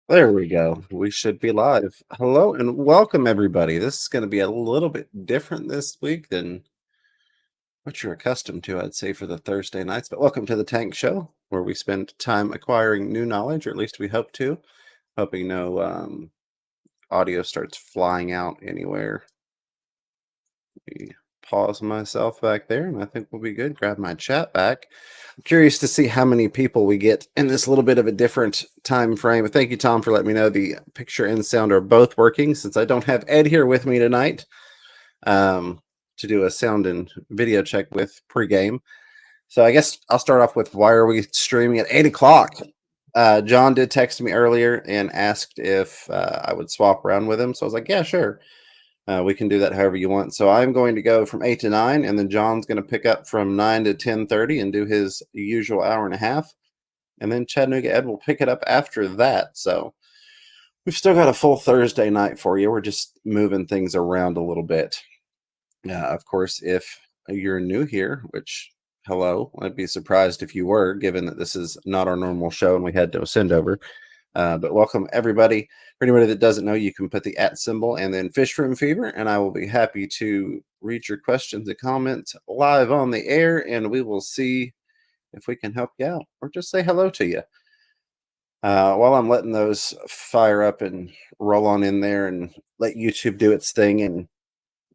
There we go. We should be live. Hello and welcome, everybody. This is going to be a little bit different this week than what you're accustomed to, I'd say, for the Thursday nights. But welcome to the Tank Show, where we spend time acquiring new knowledge, or at least we hope to. Hoping no audio starts flying out anywhere. Let me pause myself back there, and I think we'll be good. Grab my chat back. I'm curious to see how many people we get in this little bit of a different time frame. But thank you, Tom, for letting me know the picture and sound are both working since I don't have Ed here with me tonight um, to do a sound and video check with pregame. So I guess I'll start off with why are we streaming at 8 o'clock? John did text me earlier and asked if I would swap around with him. So I was like, yeah, sure. We can do that however you want. So I'm going to go from 8 to 9, and then John's going to pick up from 9 to 10:30 and do his usual hour and a half. And then Chattanooga Ed will pick it up after that. So we've still got a full Thursday night for you. We're just moving things around a little bit. Of course, if you're new here, which hello, I'd be surprised if you were, given that this is not our normal show and we had to send over. But welcome everybody. For anybody that doesn't know, you can put the @ symbol and then Fish Room Fever, and I will be happy to read your questions and comments live on the air, and we will see if we can help you out or just say hello to you. While I'm letting those fire up and roll on in there and let YouTube do its thing, and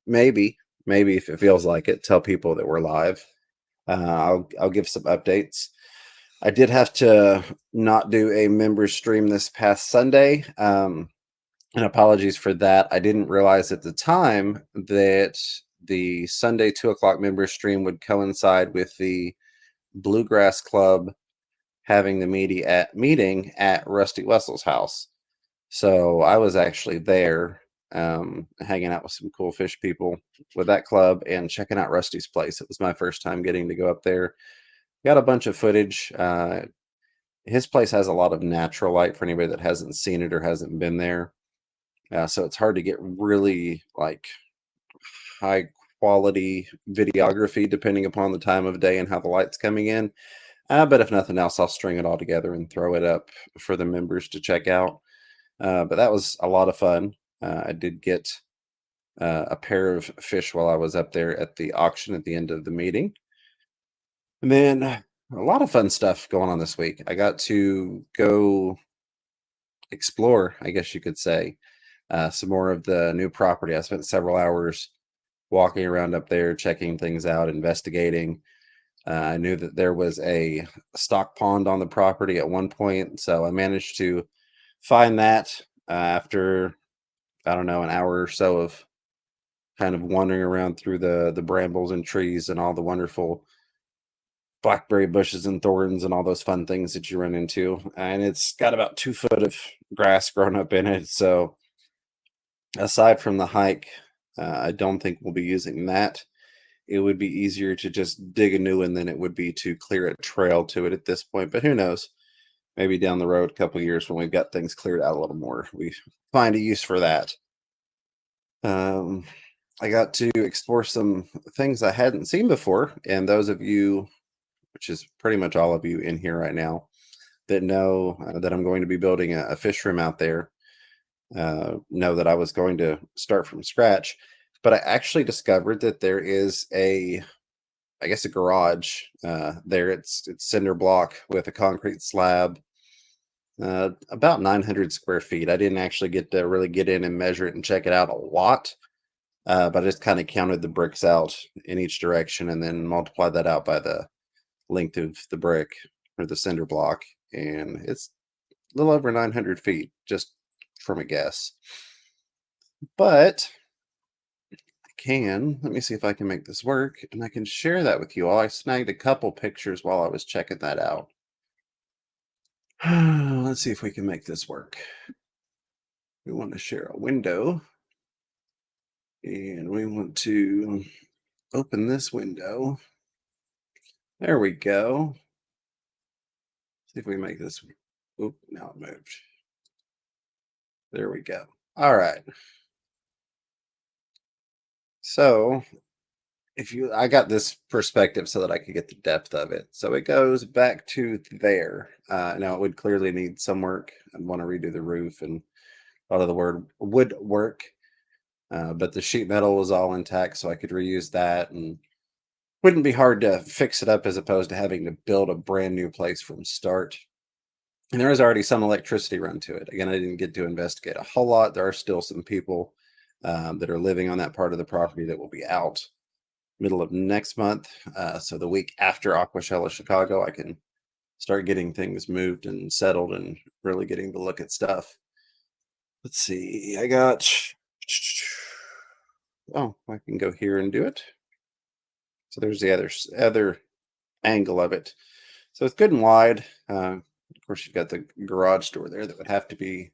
maybe if it feels like it, tell people that we're live. I'll give some updates. I did have to not do a members stream this past Sunday. And apologies for that. I didn't realize at the time that the Sunday 2 o'clock members stream would coincide with the Bluegrass Club having the meeting at Rusty Wessel's house. So I was actually there, hanging out with some cool fish people with that club and checking out Rusty's place. It was my first time getting to go up there. Got a bunch of footage. His place has a lot of natural light for anybody that hasn't seen it or hasn't been there. So it's hard to get really like high quality videography depending upon the time of day and how the light's coming in. But if nothing else, I'll string it all together and throw it up for the members to check out. But that was a lot of fun. I did get a pair of fish while I was up there at the auction at the end of the meeting. And then a lot of fun stuff going on this week. I got to go explore, I guess you could say, some more of the new property. I spent several hours walking around up there, checking things out, investigating. I knew that there was a stock pond on the property at one point, so I managed to find that after I don't know an hour or so of kind of wandering around through the brambles and trees and all the wonderful blackberry bushes and thorns and all those fun things that you run into. And it's got about 2 foot of grass grown up in it, so aside from the hike, I don't think we'll be using that. It would be easier to just dig a new one than it would be to clear a trail to it at this point. But who knows? Maybe down the road, a couple years when we've got things cleared out a little more, we find a use for that. Um, I got to explore some things I hadn't seen before, and those of you, which is pretty much all of you in here right now, that know that I'm going to be building a fish room out there know that I was going to start from scratch. But I actually discovered that there is I guess, a garage there. It's cinder block with a concrete slab, about 900 square feet. I didn't actually get to really get in and measure it and check it out a lot, but I just kind of counted the bricks out in each direction and then multiplied that out by the length of the brick or the cinder block, and it's a little over 900 feet, just from a guess. But let me see if I can make this work, and I can share that with you all. I snagged a couple pictures while I was checking that out. Let's see if we can make this work. We want to share a window, and we want to open this window. There we go. See if we make this. Oop, now it moved. There we go. All right. So I got this perspective so that I could get the depth of it. So it goes back to there. Now it would clearly need some work. I'd want to redo the roof and a lot of the word woodwork. But the sheet metal was all intact, so I could reuse that and wouldn't be hard to fix it up as opposed to having to build a brand new place from start. And there is already some electricity run to it. Again, I didn't get to investigate a whole lot. There are still some people that are living on that part of the property that will be out middle of next month. So the week after Aquashella Chicago, I can start getting things moved and settled and really getting to look at stuff. Let's see. I got. Oh, I can go here and do it. So there's the other angle of it. So it's good and wide. Of course, you've got the garage door there that would have to be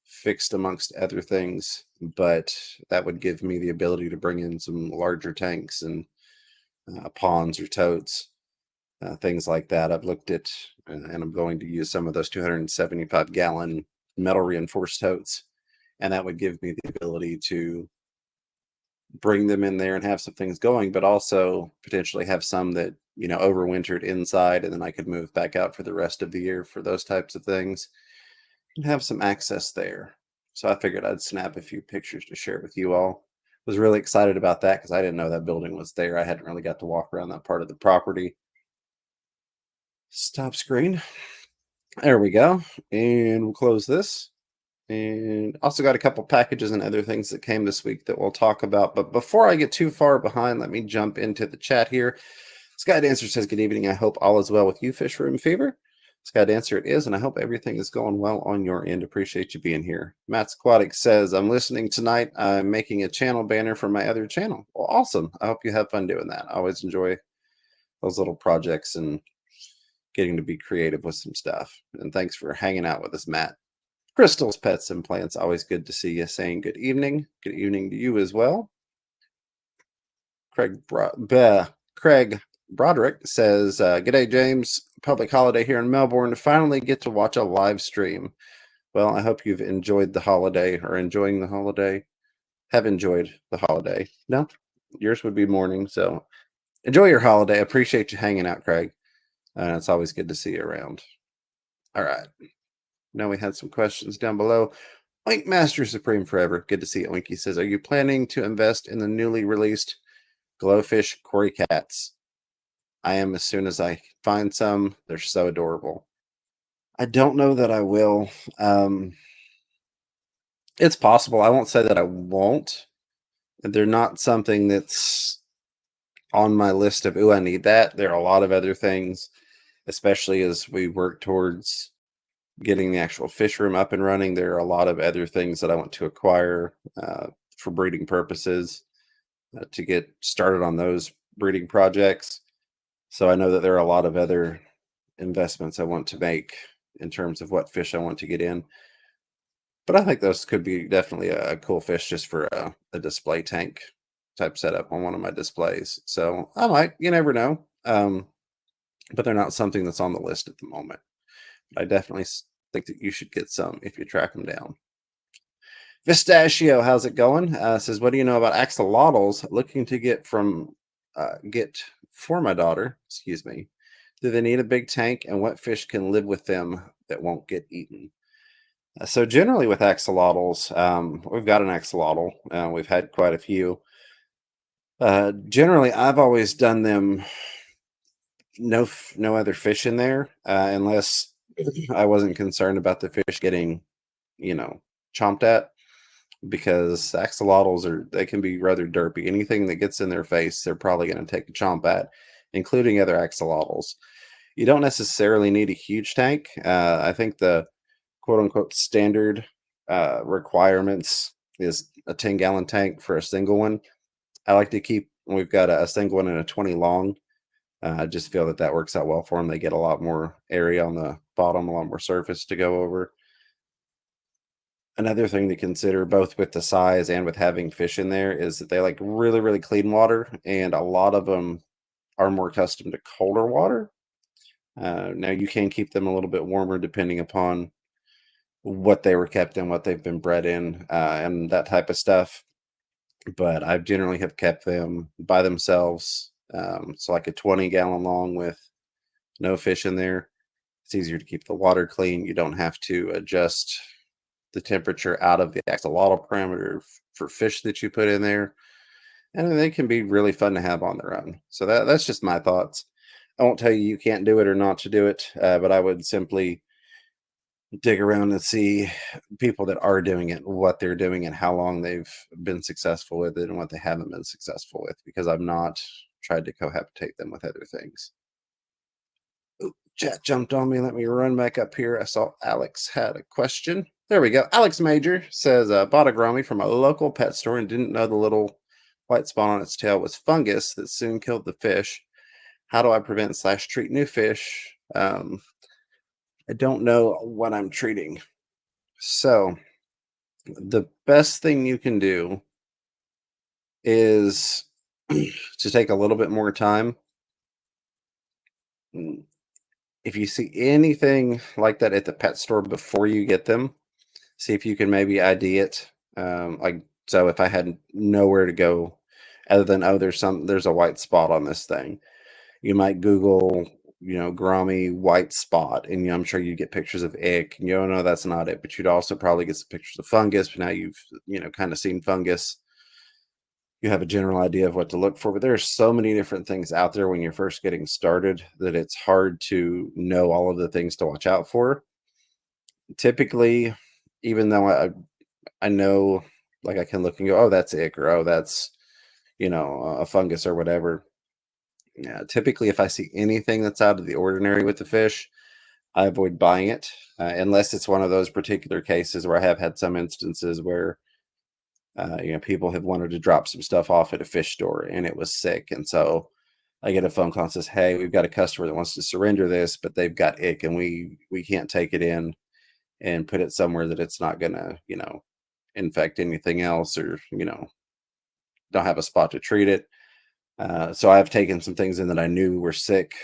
fixed amongst other things, but that would give me the ability to bring in some larger tanks and ponds or totes, things like that. I've looked at, and I'm going to use some of those 275-gallon metal reinforced totes, and that would give me the ability to bring them in there and have some things going, but also potentially have some that overwintered inside, and then I could move back out for the rest of the year for those types of things and have some access there. So I figured I'd snap a few pictures to share with you all. Was really excited about that because I didn't know that building was there. I hadn't really got to walk around that part of the property. Stop screen. There we go. And we'll close this. And also got a couple packages and other things that came this week that we'll talk about. But before I get too far behind, let me jump into the chat here. Sky Dancer says, good evening. I hope all is well with you, Fish Room Fever. Sky Dancer, it is, and I hope everything is going well on your end. Appreciate you being here. Matt's Aquatic says, I'm listening tonight. I'm making a channel banner for my other channel. Well, awesome. I hope you have fun doing that. I always enjoy those little projects and getting to be creative with some stuff. And thanks for hanging out with us, Matt. Crystals, Pets, and Plants, always good to see you. Saying good evening. Good evening to you as well. Craig Broderick says, G'day, James. Public holiday here in Melbourne. To finally get to watch a live stream. Well, I hope you've enjoyed the holiday or enjoying the holiday. Have enjoyed the holiday. No, yours would be morning. So enjoy your holiday. Appreciate you hanging out, Craig. It's always good to see you around. All right. Now we had some questions down below. Oink Master Supreme Forever. Good to see you. Oinky says, are you planning to invest in the newly released Glowfish Cory Cats? I am as soon as I find some. They're so adorable. I don't know that I will. It's possible. I won't say that I won't. They're not something that's on my list of, I need that. There are a lot of other things, especially as we work towards getting the actual fish room up and running. There are a lot of other things that I want to acquire for breeding purposes to get started on those breeding projects. So I know that there are a lot of other investments I want to make in terms of what fish I want to get in. But I think those could be definitely a cool fish just for a display tank type setup on one of my displays. So I might, you never know. But they're not something that's on the list at the moment. I definitely think that you should get some if you track them down. Vistachio, how's it going? Says, what do you know about axolotls looking to get for my daughter? Excuse me. Do they need a big tank, and what fish can live with them that won't get eaten? So generally with axolotls, we've got an axolotl. We've had quite a few. Generally, I've always done them no other fish in there unless I wasn't concerned about the fish getting, chomped at, because axolotls they can be rather derpy. Anything that gets in their face, they're probably going to take a chomp at, including other axolotls. You don't necessarily need a huge tank. I think the quote unquote standard requirements is a 10-gallon tank for a single one. I like to keep, we've got a single one and a 20 long. I just feel that works out well for them. They get a lot more area on the bottom, a lot more surface to go over. Another thing to consider, both with the size and with having fish in there, is that they like really, really clean water, and a lot of them are more accustomed to colder water. Now, you can keep them a little bit warmer depending upon what they were kept in, what they've been bred in, and that type of stuff. but I generally have kept them by themselves. So like a 20-gallon long with no fish in there. It's easier to keep the water clean. You don't have to adjust the temperature out of the axolotl parameter for fish that you put in there. And they can be really fun to have on their own. So that's just my thoughts. I won't tell you you can't do it or not to do it, but I would simply dig around and see people that are doing it, what they're doing, and how long they've been successful with it and what they haven't been successful with, because I've not tried to cohabitate them with other things. Ooh, chat jumped on me. Let me run back up here. I saw Alex had a question. There we go. Alex Major says, bought a Grommy from a local pet store and didn't know the little white spot on its tail was fungus that soon killed the fish. How do I prevent / treat new fish? I don't know what I'm treating. So the best thing you can do is to take a little bit more time. If you see anything like that at the pet store before you get them, see if you can maybe ID it. Like, so if I had nowhere to go other than, oh, there's a white spot on this thing, you might Google, Grommy white spot, and I'm sure you get pictures of ick, and no, that's not it. But you'd also probably get some pictures of fungus. But now you've kind of seen fungus, you have a general idea of what to look for. But there are so many different things out there when you're first getting started that it's hard to know all of the things to watch out for. Typically, even though I know, like, I can look and go, oh, that's ick, or oh, that's a fungus or whatever. Yeah, typically, if I see anything that's out of the ordinary with the fish, I avoid buying it, unless it's one of those particular cases where I have had some instances where people have wanted to drop some stuff off at a fish store and it was sick, and so I get a phone call and says, "Hey, we've got a customer that wants to surrender this, but they've got ick, and we can't take it in and put it somewhere that it's not gonna infect anything else, or don't have a spot to treat it." So I've taken some things in that I knew were sick,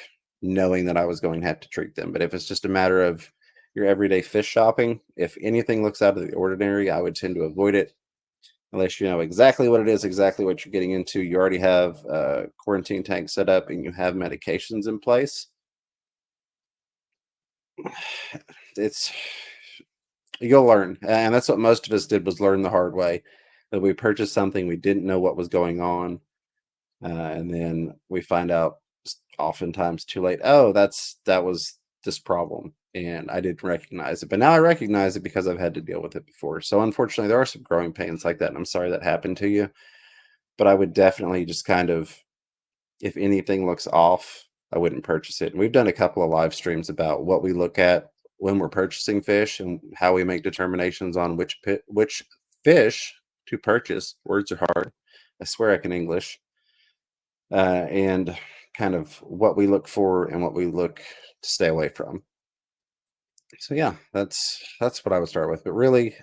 knowing that I was going to have to treat them. But if it's just a matter of your everyday fish shopping, if anything looks out of the ordinary, I would tend to avoid it unless you know exactly what it is, exactly what you're getting into. You already have a quarantine tank set up and you have medications in place. It's You'll learn, and that's what most of us did, was learn the hard way. That we purchased something, we didn't know what was going on, and then we find out oftentimes too late. Oh, that was this problem, and I didn't recognize it. But now I recognize it because I've had to deal with it before. So unfortunately, there are some growing pains like that, and I'm sorry that happened to you. But I would definitely just kind of, if anything looks off, I wouldn't purchase it. And we've done a couple of live streams about what we look at when we're purchasing fish and how we make determinations on which fish to purchase. Words are hard. I swear I can English. And kind of what we look for and what we look to stay away from. So yeah, that's what I would start with. But really,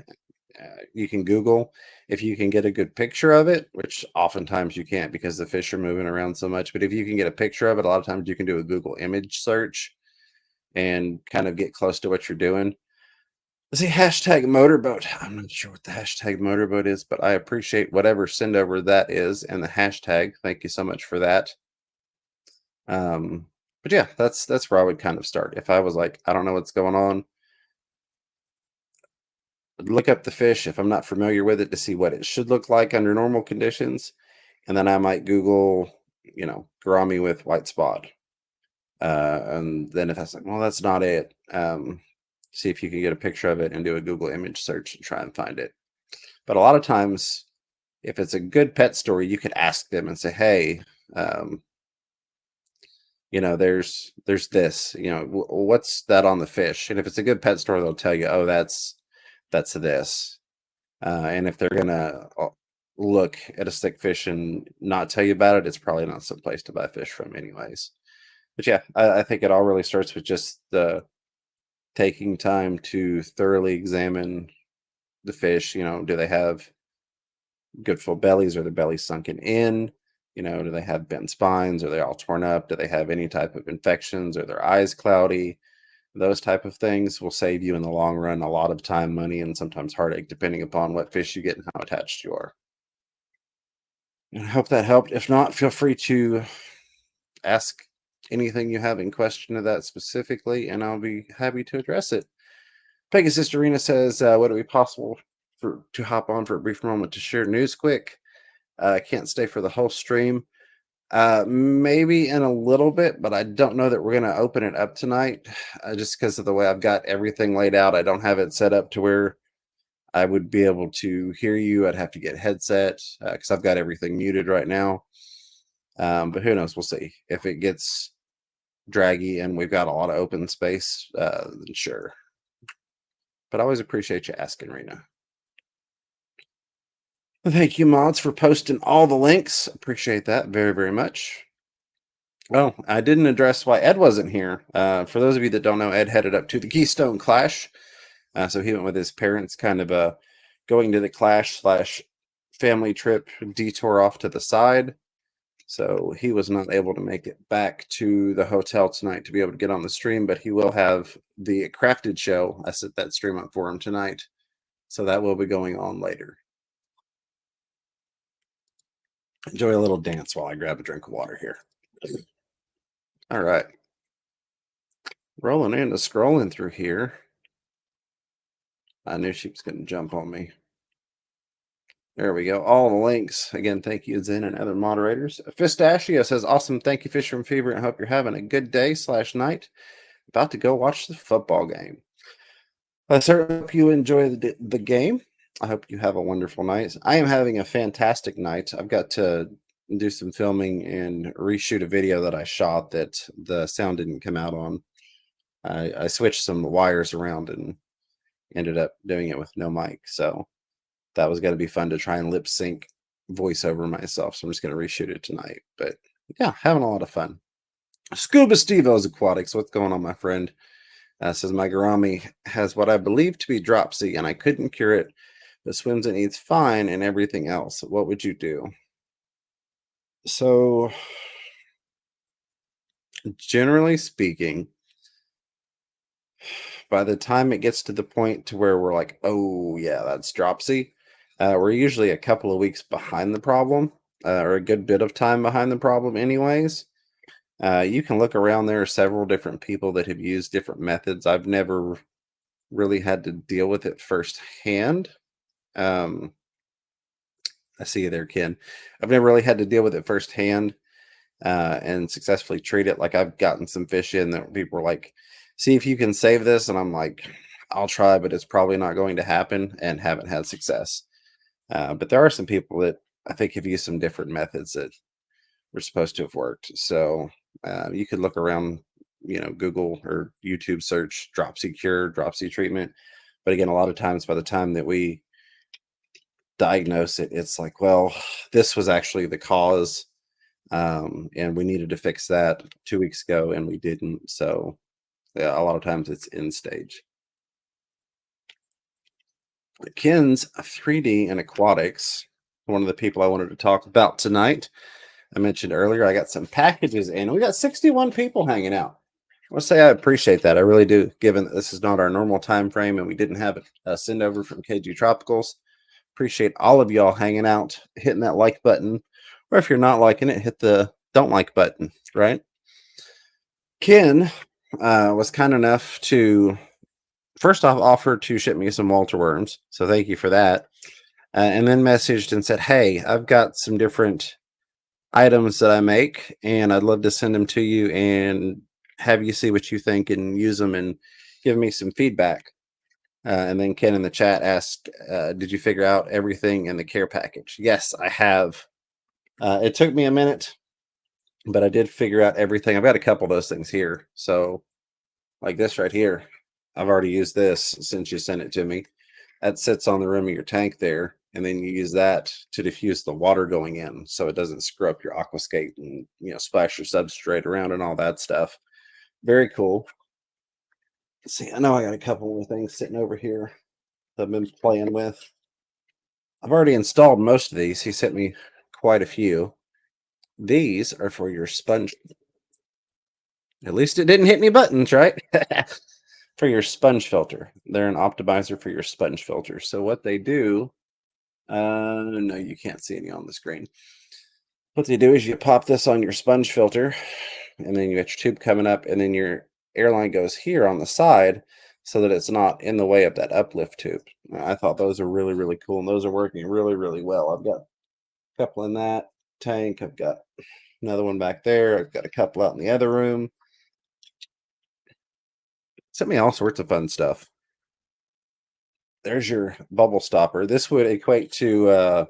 you can Google if you can get a good picture of it, which oftentimes you can't because the fish are moving around so much. But if you can get a picture of it, a lot of times you can do a Google image search and kind of get close to what you're doing. Let's see, hashtag motorboat. I'm not sure what the hashtag motorboat is, but I appreciate whatever send over that is and the hashtag. Thank you so much for that. But yeah, that's where I would kind of start. If I was like, I don't know what's going on, I'd look up the fish if I'm not familiar with it to see what it should look like under normal conditions. And then I might Google, gourami with white spot. And then if that's like, well, that's not it, see if you can get a picture of it and do a Google image search and try and find it. But a lot of times, if it's a good pet store, you could ask them and say, hey, there's this, what's that on the fish? And if it's a good pet store, they'll tell you, oh, that's this. And if they're gonna look at a stick fish and not tell you about it, it's probably not some place to buy fish from anyways. But yeah, I think it all really starts with just the taking time to thoroughly examine the fish. Do they have good full bellies? Are their bellies sunken in? Do they have bent spines? Are they all torn up? Do they have any type of infections? Are their eyes cloudy? Those type of things will save you in the long run a lot of time, money, and sometimes heartache, depending upon what fish you get and how attached you are. And I hope that helped. If not, feel free to ask anything you have in question of that specifically, and I'll be happy to address it. Pegasus Arena says, would it be possible to hop on for a brief moment to share news quick? I can't stay for the whole stream. Maybe in a little bit, but I don't know that we're going to open it up tonight just because of the way I've got everything laid out. I don't have it set up to where I would be able to hear you. I'd have to get a headset because I've got everything muted right now. But who knows? We'll see. If it gets draggy and we've got a lot of open space, then sure. But I always appreciate you asking, Rena. Thank you, mods, for posting all the links. Appreciate that very, very much. Oh, I didn't address why Ed wasn't here. For those of you that don't know, Ed headed up to the Keystone Clash. So he went with his parents, kind of going to the Clash / family trip detour off to the side. So he was not able to make it back to the hotel tonight to be able to get on the stream, but he will have the Crafted show. I set that stream up for him tonight. So that will be going on later. Enjoy a little dance while I grab a drink of water here. All right. Rolling into scrolling through here. I knew she was going to jump on me. There we go. All the links. Again, thank you, Zen and other moderators. Fistachio says, awesome. Thank you, Fisher and Fever. I hope you're having a good day / night. About to go watch the football game. I certainly hope you enjoy the game. I hope you have a wonderful night. I am having a fantastic night. I've got to do some filming and reshoot a video that I shot that the sound didn't come out on. I switched some wires around and ended up doing it with no mic. So that was going to be fun to try and lip sync voiceover myself. So I'm just going to reshoot it tonight. But yeah, having a lot of fun. Scuba Stevo's Aquatics. What's going on, my friend? Says my gourami has what I believe to be dropsy, and I couldn't cure it, but swims and eats fine and everything else. What would you do? So, generally speaking, by the time it gets to the point to where we're like, oh yeah, that's dropsy, we're usually a couple of weeks behind the problem, or a good bit of time behind the problem anyways. You can look around. There are several different people that have used different methods. I've never really had to deal with it firsthand. I see you there, Ken. I've never really had to deal with it firsthand and successfully treat it. Like, I've gotten some fish in that people were like, see if you can save this. And I'm like, I'll try, but it's probably not going to happen, and haven't had success. But there are some people that I think have used some different methods that were supposed to have worked. So you could look around, Google or YouTube search dropsy cure, dropsy treatment. But again, a lot of times by the time that we diagnose it, it's like, well, this was actually the cause. And we needed to fix that 2 weeks ago, and we didn't. So yeah, a lot of times it's end stage. Ken's 3D and Aquatics, one of the people I wanted to talk about tonight. I mentioned earlier, I got some packages in. We got 61 people hanging out. I want to say I appreciate that. I really do, given that this is not our normal time frame and we didn't have a send over from KG Tropicals. Appreciate all of y'all hanging out, hitting that like button, or if you're not liking it, hit the don't like button, right? Ken was kind enough to first off offer to ship me some Walter worms, so thank you for that. And then messaged and said, hey, I've got some different items that I make, and I'd love to send them to you and have you see what you think and use them and give me some feedback. And then Ken in the chat asked, did you figure out everything in the care package? Yes, I have. It took me a minute, but I did figure out everything. I've got a couple of those things here. So like this right here, I've already used this since you sent it to me. That sits on the rim of your tank there. And then you use that to diffuse the water going in so it doesn't screw up your aquascape and, splash your substrate around and all that stuff. Very cool. Let's see, I know I got a couple more things sitting over here that I've been playing with. I've already installed most of these. He sent me quite a few. These are for your sponge. At least it didn't hit any buttons, right? For your sponge filter. They're an optimizer for your sponge filter. So what they do, no, you can't see any on the screen. What you do is you pop this on your sponge filter, and then you got your tube coming up, and then your airline goes here on the side so that it's not in the way of that uplift tube. I thought those are really, really cool, and those are working really, really well. I've got a couple in that tank. I've got another one back there. I've got a couple out in the other room. Sent me all sorts of fun stuff. There's your bubble stopper. This would equate to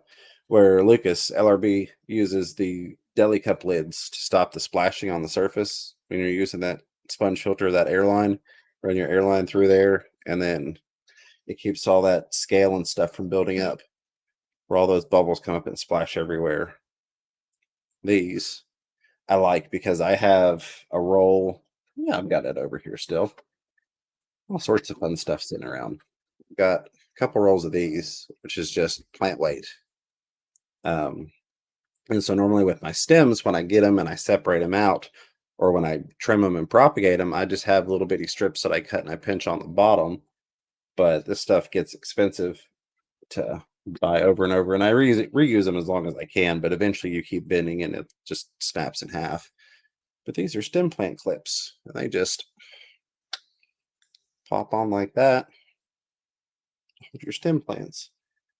where Lucas LRB uses the deli cup lids to stop the splashing on the surface when you're using that sponge filter, that airline. Run your airline through there, and then it keeps all that scale and stuff from building up, where all those bubbles come up and splash everywhere. These I like because I have a roll. Yeah, I've got it over here still. All sorts of fun stuff sitting around. Got a couple rolls of these, which is just plant weight. And so normally with my stems, when I get them and I separate them out, or when I trim them and propagate them, I just have little bitty strips that I cut and I pinch on the bottom. But this stuff gets expensive to buy over and over, and I reuse them as long as I can. But eventually, you keep bending and it just snaps in half. But these are stem plant clips, and they just pop on like that with your stem plants.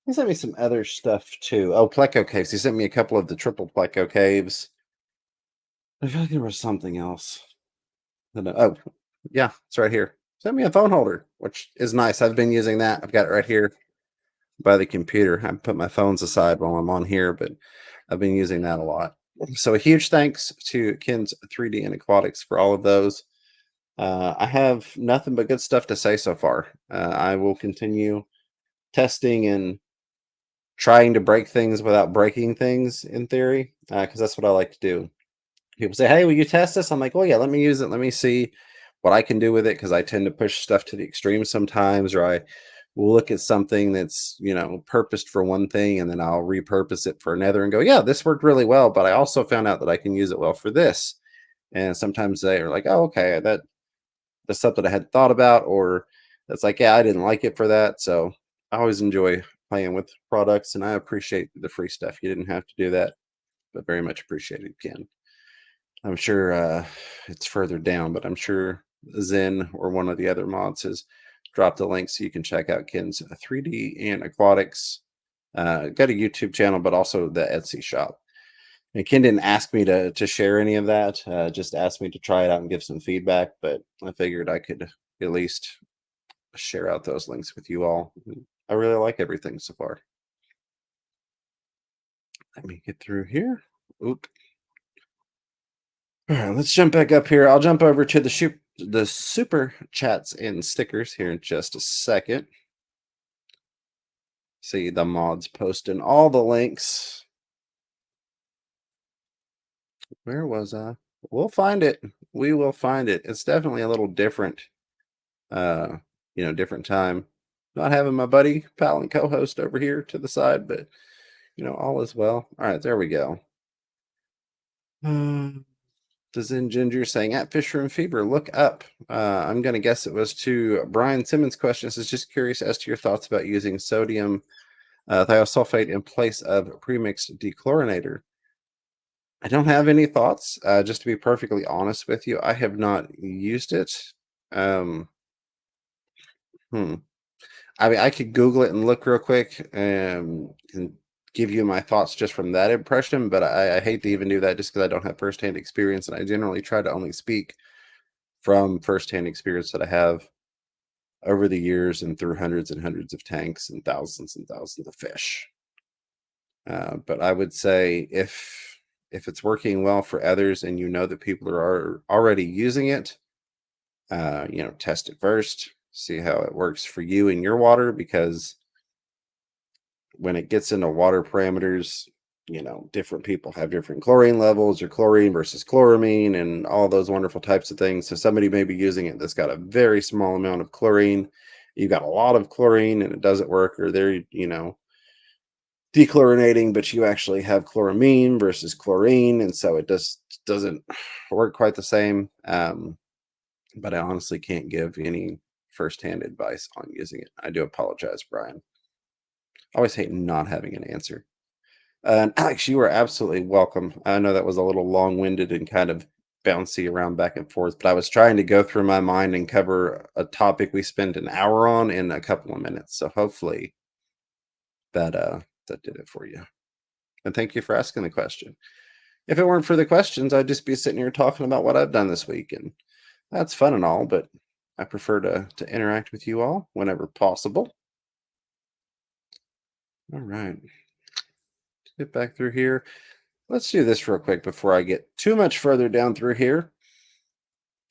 He sent me some other stuff too. Oh, pleco caves. He sent me a couple of the triple pleco caves. I feel like there was something else. Oh, yeah, it's right here. Sent me a phone holder, which is nice. I've been using that. I've got it right here by the computer. I put my phones aside while I'm on here, but I've been using that a lot. So a huge thanks to Ken's 3D and Aquatics for all of those. I have nothing but good stuff to say so far. I will continue testing and trying to break things without breaking things in theory, because that's what I like to do. People say, "Hey, will you test this?" I'm like, "Well, yeah, let me use it. Let me see what I can do with it," because I tend to push stuff to the extreme sometimes, or I will look at something that's purposed for one thing, and then I'll repurpose it for another, and go, "Yeah, this worked really well," but I also found out that I can use it well for this. And sometimes they are like, "Oh, okay, that's something I hadn't thought about," or that's like, "Yeah, I didn't like it for that." So I always enjoy playing with products, and I appreciate the free stuff. You didn't have to do that, but very much appreciated, Ken. I'm sure it's further down, but I'm sure Zen or one of the other mods has dropped a link so you can check out Ken's 3D and Aquatics. Got a YouTube channel, but also the Etsy shop. And Ken didn't ask me to share any of that. Just asked me to try it out and give some feedback. But I figured I could at least share out those links with you all. I really like everything so far. Let me get through here. Oop. All right, let's jump back up here. I'll jump over to the super chats and stickers here in just a second. See the mods posting all the links. Where was I? We'll find it. We will find it. It's definitely a little different. Different time. Not having my buddy, pal, and co-host over here to the side, but all is well. All right, there we go. Does in Ginger saying at Fisher and Fever, look up. I'm going to guess it was to Brian Simmons' question. This is just curious as to your thoughts about using sodium thiosulfate in place of premixed dechlorinator. I don't have any thoughts. Just to be perfectly honest with you, I have not used it. I mean, I could Google it and look real quick and give you my thoughts just from that impression, but I hate to even do that just because I don't have firsthand experience, and I generally try to only speak from firsthand experience that I have over the years and through hundreds and hundreds of tanks and thousands of fish. But I would say if it's working well for others and that people are already using it, test it first, see how it works for you in your water, because when it gets into water parameters, different people have different chlorine levels, or chlorine versus chloramine, and all those wonderful types of things. So somebody may be using it that's got a very small amount of chlorine. You've got a lot of chlorine and it doesn't work, or they're, dechlorinating, but you actually have chloramine versus chlorine. And so it just doesn't work quite the same. But I honestly can't give any firsthand advice on using it. I do apologize, Brian. I always hate not having an answer. And Alex, you are absolutely welcome. I know that was a little long-winded and kind of bouncy around back and forth, but I was trying to go through my mind and cover a topic we spent an hour on in a couple of minutes. So hopefully that did it for you. And thank you for asking the question. If it weren't for the questions, I'd just be sitting here talking about what I've done this week, and that's fun and all, but I prefer to interact with you all whenever possible. All right. Get back through here. Let's do this real quick before I get too much further down through here.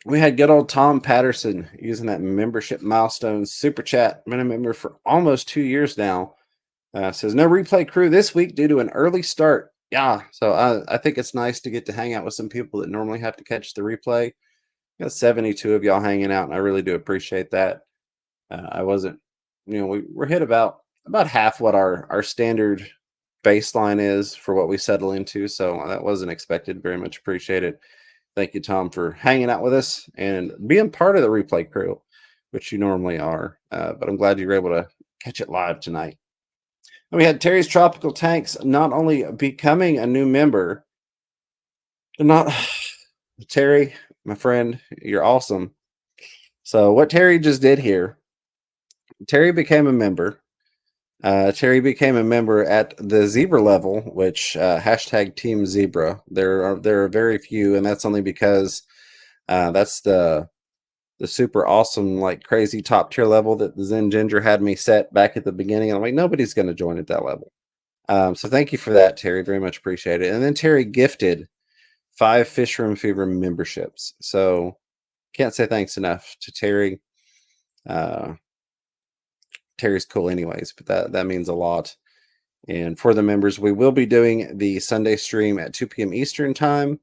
We had good old Tom Patterson using that membership milestone super chat. Been a member for almost 2 years now. Says no replay crew this week due to an early start. Yeah, so I think it's nice to get to hang out with some people that normally have to catch the replay. Got 72 of y'all hanging out, and I really do appreciate that. I wasn't, we're hit about half what our standard baseline is for what we settle into, so that wasn't expected. Very much appreciate it. Thank you, Tom, for hanging out with us and being part of the replay crew, which you normally are. But I'm glad you were able to catch it live tonight. And we had Terry's Tropical Tanks not only becoming a new member, but not Terry, my friend, you're awesome. So what Terry just did here, Terry became a member. Terry became a member at the zebra level, which hashtag Team Zebra. There are very few, and that's only because that's the super awesome, like crazy top tier level that the Zen Ginger had me set back at the beginning. I'm like, nobody's going to join at that level. So thank you for that, Terry. Very much appreciate it. And then Terry gifted 5 Fish Room Fever memberships. So can't say thanks enough to Terry. Terry's cool anyways, but that means a lot. And for the members, we will be doing the Sunday stream at 2 p.m. Eastern time.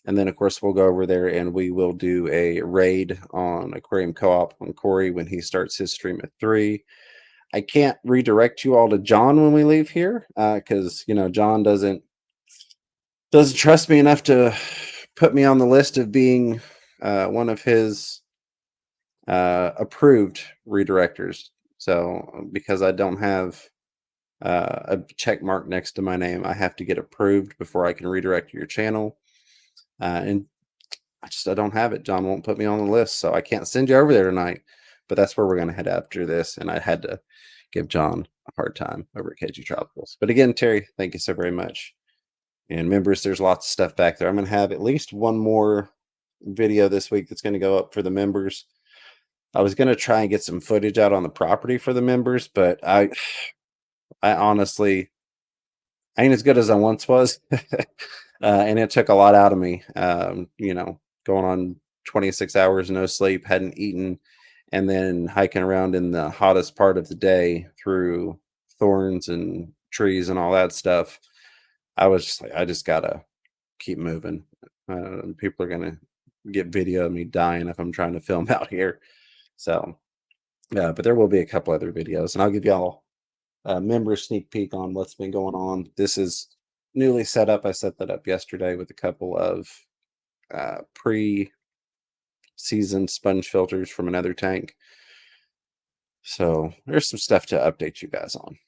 And then, of course, we'll go over there and we will do a raid on Aquarium Co-op on Corey when he starts his stream at 3. I can't redirect you all to John when we leave here because, John doesn't trust me enough to put me on the list of being one of his approved redirectors. So because I don't have a check mark next to my name, I have to get approved before I can redirect your channel. And I don't have it. John won't put me on the list, so I can't send you over there tonight. But that's where we're going to head after this. And I had to give John a hard time over at KG Tropicals. But again, Terry, thank you so very much. And members, there's lots of stuff back there. I'm going to have at least one more video this week that's going to go up for the members. I was going to try and get some footage out on the property for the members, but I honestly, I ain't as good as I once was. And it took a lot out of me. Going on 26 hours, no sleep, hadn't eaten, and then hiking around in the hottest part of the day through thorns and trees and all that stuff. I was just like, I just gotta keep moving. People are gonna get video of me dying if I'm trying to film out here. So, but there will be a couple other videos, and I'll give y'all a member sneak peek on what's been going on. This is newly set up. I set that up yesterday with a couple of pre-season sponge filters from another tank. So there's some stuff to update you guys on.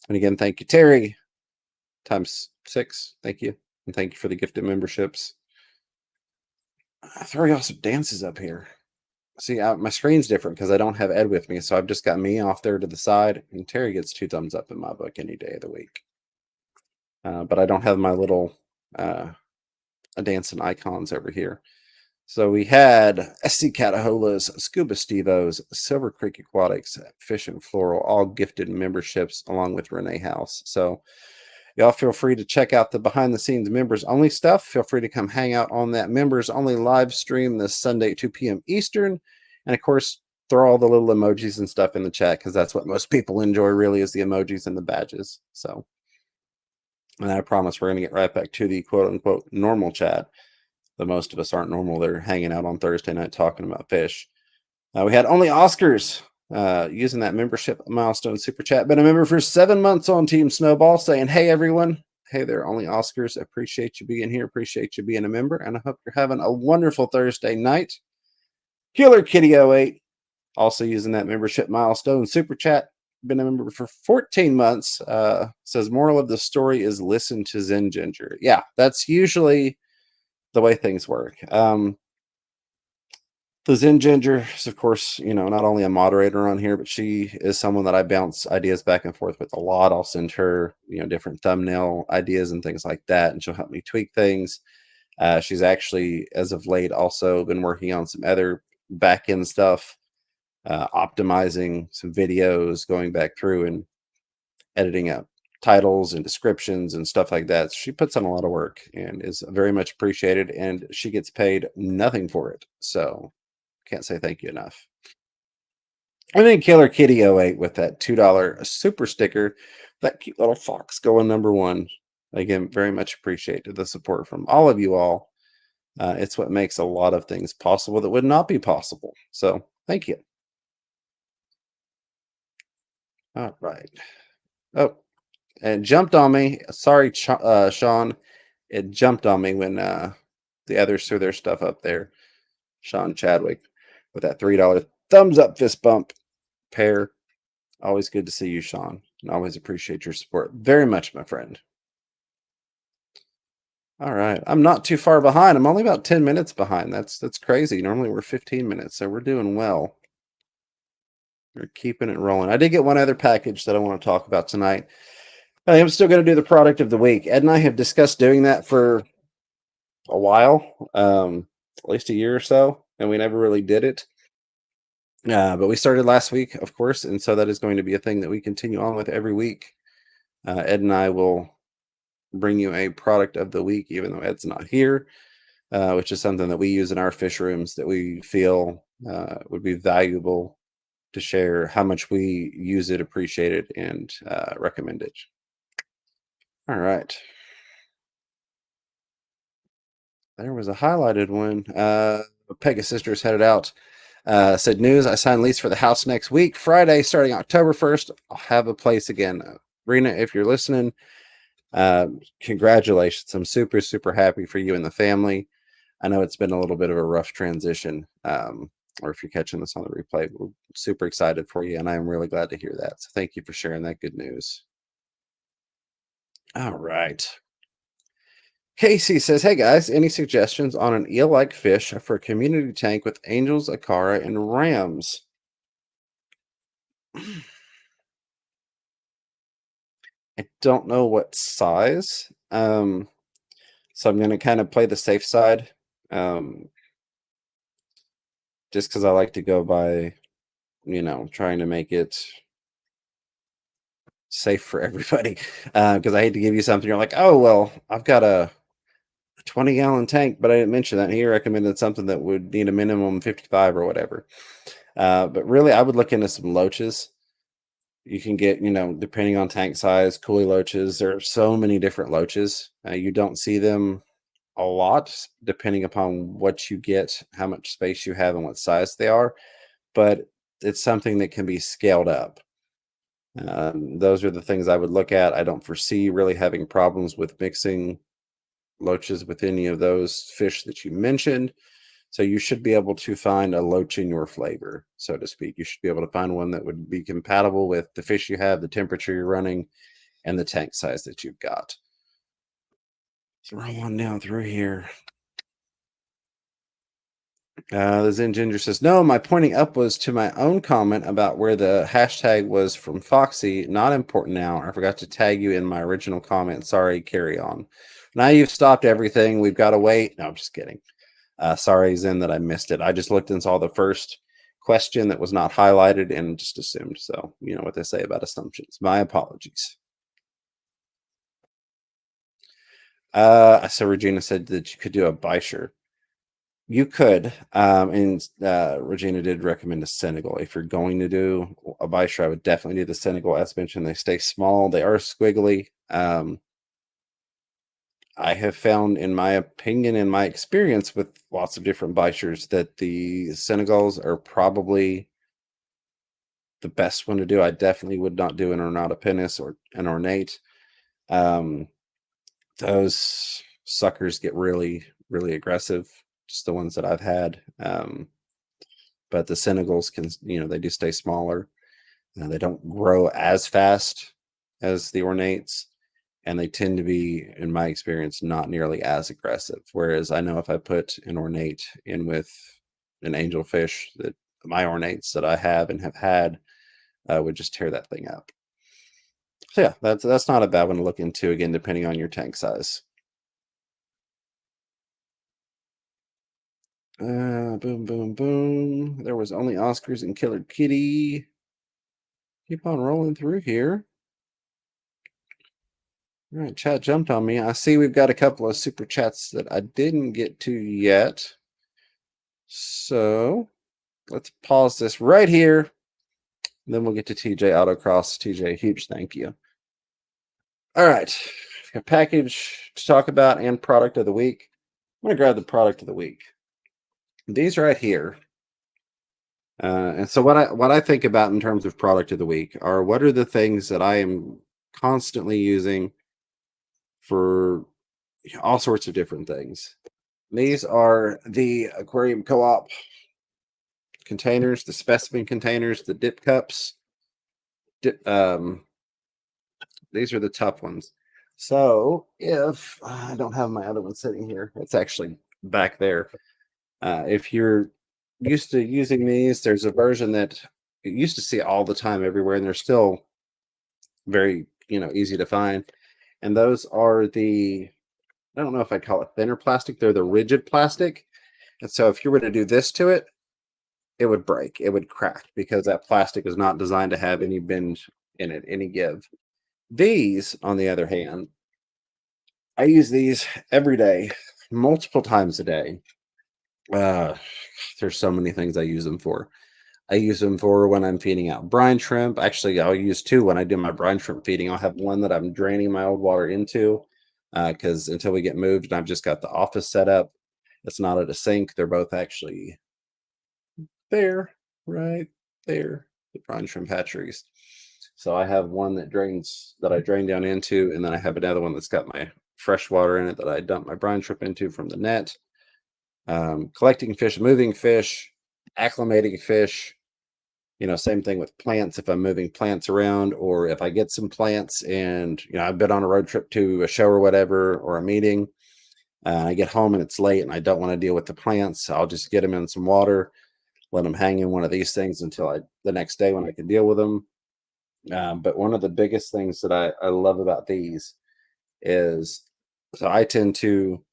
And again, thank you, Terry, ×6. Thank you. And thank you for the gifted memberships. Throw y'all some dances up here. See, my screen's different because I don't have Ed with me. So I've just got me off there to the side. And Terry gets 2 thumbs up in my book any day of the week. But I don't have my little dancing icons over here. So we had SC Catahoula's, Scuba Stevo's, Silver Creek Aquatics, Fish and Floral, all gifted memberships along with Renee House. So y'all feel free to check out the behind the scenes members only stuff. Feel free to come hang out on that members only live stream this Sunday at 2 p.m. Eastern. And of course, throw all the little emojis and stuff in the chat because that's what most people enjoy really is the emojis and the badges. So, and I promise we're going to get right back to the quote unquote normal chat. But most of us aren't normal. They're hanging out on Thursday night talking about fish. We had only Oscars using that membership milestone super chat. Been a member for 7 months on Team Snowball saying, hey, everyone. Hey there, only Oscars. Appreciate you being here. Appreciate you being a member. And I hope you're having a wonderful Thursday night. Killer Kitty 08 also using that membership milestone super chat. been a member for 14 months. Says moral of the story is listen to Zen Ginger. Yeah, that's usually the way things work. The Zen Ginger is, of course, not only a moderator on here, but she is someone that I bounce ideas back and forth with a lot. I'll send her, different thumbnail ideas and things like that, and she'll help me tweak things. She's actually, as of late, also been working on some other back end stuff, optimizing some videos, going back through and editing up titles and descriptions and stuff like that. She puts in a lot of work and is very much appreciated, and she gets paid nothing for it. So can't say thank you enough. And then Killer Kitty 08 with that $2 super sticker. That cute little fox going #1. Again, very much appreciated the support from all of you all. It's what makes a lot of things possible that would not be possible. So thank you. All right. Oh, and jumped on me. Sorry, Sean. It jumped on me when the others threw their stuff up there. Sean Chadwick with that $3 thumbs up fist bump pair. Always good to see you, Sean. And always appreciate your support very much, my friend. All right. I'm not too far behind. I'm only about 10 minutes behind. That's crazy. Normally we're 15 minutes, so we're doing well. We're keeping it rolling. I did get one other package that I want to talk about tonight. I am still going to do the product of the week. Ed and I have discussed doing that for a while, at least a year or so, and we never really did it. But we started last week, of course, and so that is going to be a thing that we continue on with every week. Ed and I will bring you a product of the week, even though Ed's not here, which is something that we use in our fish rooms that we feel would be valuable to share, how much we use it, appreciate it, and recommend it. All right. There was a highlighted one. Pega Sisters headed out. Said news, I signed lease for the house next week, Friday, starting October 1st. I'll have a place again. Rena, if you're listening, congratulations. I'm super, super happy for you and the family. I know it's been a little bit of a rough transition. Or if you're catching this on the replay, we're super excited for you, and I'm really glad to hear that. So thank you for sharing that good news. All right. Casey says, hey guys, any suggestions on an eel-like fish for a community tank with angels, acara, and rams? I don't know what size. So I'm going to kind of play the safe side. Just because I like to go by, trying to make it safe for everybody. Because I hate to give you something. You're like, oh, well, I've got a 20-gallon tank, but I didn't mention that. He recommended something that would need a minimum 55 or whatever. But really, I would look into some loaches. You can get, depending on tank size, coolie loaches. There are so many different loaches. You don't see them a lot, depending upon what you get, how much space you have, and what size they are. But it's something that can be scaled up. Those are the things I would look at. I don't foresee really having problems with mixing loaches with any of those fish that you mentioned. So you should be able to find a loach in your flavor, so to speak. You should be able to find one that would be compatible with the fish you have, the temperature you're running, and the tank size that you've got. Throw one down through here. The Zen Ginger says, no, my pointing up was to my own comment about where the hashtag was from Foxy. Not important now. I forgot to tag you in my original comment. Sorry, carry on. Now you've stopped everything. We've got to wait. No, I'm just kidding. Sorry, Zen, that I missed it. I just looked and saw the first question that was not highlighted and just assumed. So, you know what they say about assumptions. My apologies. So Regina said that you could do a Bisher. You could, and Regina did recommend a Senegal. If you're going to do a Bisher, I would definitely do the Senegal. As mentioned, they stay small. They are squiggly. I have found, in my opinion, in my experience with lots of different Bishers, that the Senegals are probably the best one to do. I definitely would not do an Ornata Penis or an Ornate. Those suckers get really, really aggressive. Just the ones that I've had. But the Senegals can, they do stay smaller. They don't grow as fast as the ornates, and they tend to be, in my experience, not nearly as aggressive. Whereas I know if I put an ornate in with an angelfish, that my ornates that I have and have had would just tear that thing up. So yeah, that's not a bad one to look into, again, depending on your tank size. Boom, boom, boom. There was only Oscars and Killer Kitty. Keep on rolling through here. All right, chat jumped on me. I see we've got a couple of super chats that I didn't get to yet. So let's pause this right here. Then we'll get to TJ Autocross. TJ, huge thank you. All right, a package to talk about and product of the week. I'm going to grab the product of the week. These right here. And so what I think about in terms of product of the week are what are the things that I am constantly using for all sorts of different things. These are the Aquarium Co-op containers, the specimen containers, the dip cups. These are the tough ones. So if I don't have my other one sitting here, it's actually back there. If you're used to using these, there's a version that you used to see all the time everywhere, and they're still very easy to find. And those are the, I don't know if I call it thinner plastic. They're the rigid plastic. And so if you were to do this to it, it would break, it would crack because that plastic is not designed to have any bend in it, any give. These, on the other hand, I use these every day, multiple times a day. There's so many things I use them for. I use them for when I'm feeding out brine shrimp. Actually, I'll use two when I do my brine shrimp feeding. I'll have one that I'm draining my old water into because until we get moved and I've just got the office set up, it's not at a sink. They're both actually there, right there, the brine shrimp hatcheries. So I have one that drains, that I drain down into, and then I have another one that's got my fresh water in it that I dump my brine shrimp into from the net. Collecting fish, moving fish, acclimating fish. Same thing with plants. If I'm moving plants around, or if I get some plants and I've been on a road trip to a show or whatever, or a meeting, I get home and it's late and I don't want to deal with the plants, I'll just get them in some water, let them hang in one of these things until the next day when I can deal with them. But one of the biggest things that I love about these is, so I tend to